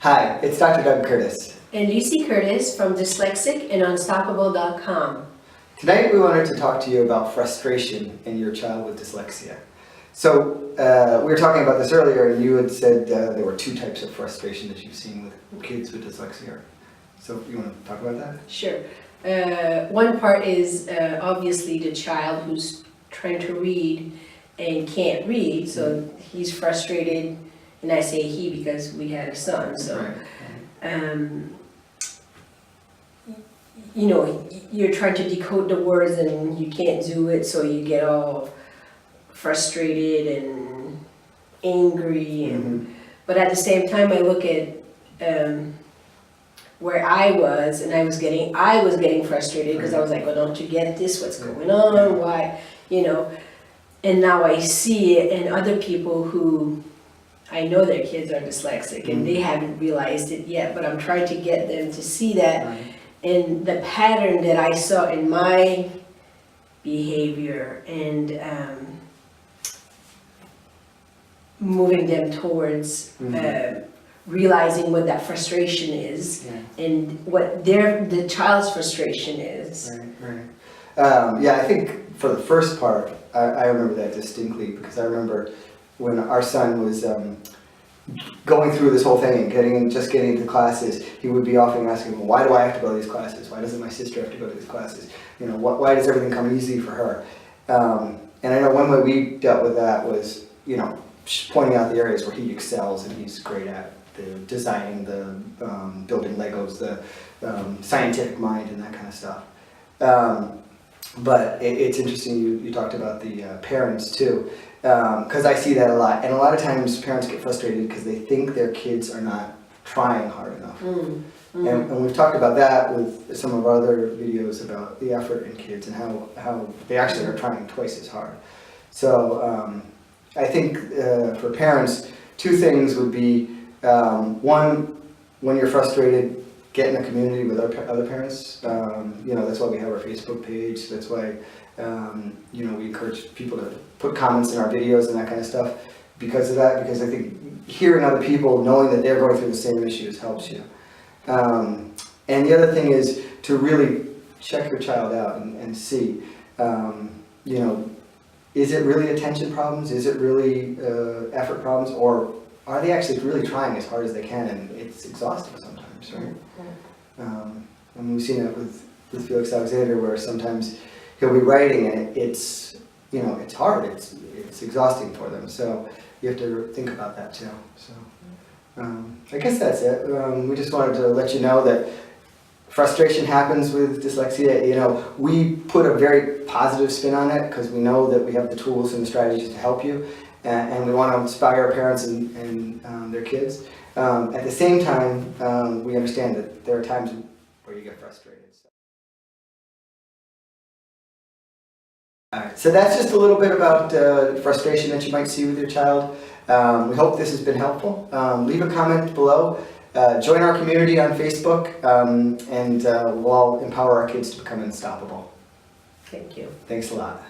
Hi, it's Dr. Doug Curtis. And Lucy Curtis from Dyslexic and Unstoppable.com. Tonight we wanted to talk to you about frustration in your child with dyslexia. So we were talking about this earlier, and you had said there were two types of frustration that you've seen with kids with dyslexia. So you want to talk about that? Sure. One part is obviously the child who's trying to read and can't read, so he's frustrated, and I say he because we had a son, so you know, you're trying to decode the words and you can't do it, so you get all frustrated and angry, and but at the same time I look at where I was, and I was getting frustrated because I was like, well, don't you get this? What's going on? Why? You know, and now I see it in other people who I know their kids are dyslexic and they haven't realized it yet, but I'm trying to get them to see that. And the pattern that I saw in my behavior and moving them towards realizing what that frustration is and what the child's frustration is. Yeah, I think for the first part, I remember that distinctly because I remember when our son was going through this whole thing and just getting into classes, he would be often asking, well, why do I have to go to these classes? Why doesn't my sister have to go to these classes? You know, why does everything come easy for her? And I know one way we dealt with that was, you know, pointing out the areas where he excels and he's great at, the designing, the building Legos, the scientific mind and that kind of stuff. But it's interesting you talked about the parents too, because I see that a lot. And a lot of times parents get frustrated because they think their kids are not trying hard enough. And we've talked about that with some of our other videos about the effort in kids and how they actually are trying twice as hard. So I think for parents, two things would be, one, when you're frustrated, get in a community with other parents. You know, that's why we have our Facebook page. That's why, you know, we encourage people to put comments in our videos and that kind of stuff because of that, because I think hearing other people, knowing that they're going through the same issues helps you. And the other thing is to really check your child out and see, you know, is it really attention problems? Is it really effort problems? Or are they actually really trying as hard as they can? And it's exhausting sometimes, right? And we've seen that with Felix Alexander, where sometimes he'll be writing and it's, you know, it's hard. It's exhausting for them. So you have to think about that too. So I guess that's it. We just wanted to let you know that frustration happens with dyslexia. You know, we put a very positive spin on it because we know that we have the tools and the strategies to help you, and we want to inspire parents and their kids. At the same time, we understand that there are times where you get frustrated. All right, so that's just a little bit about frustration that you might see with your child. We hope this has been helpful. Leave a comment below. Join our community on Facebook, and we'll all empower our kids to become unstoppable. Thank you. Thanks a lot.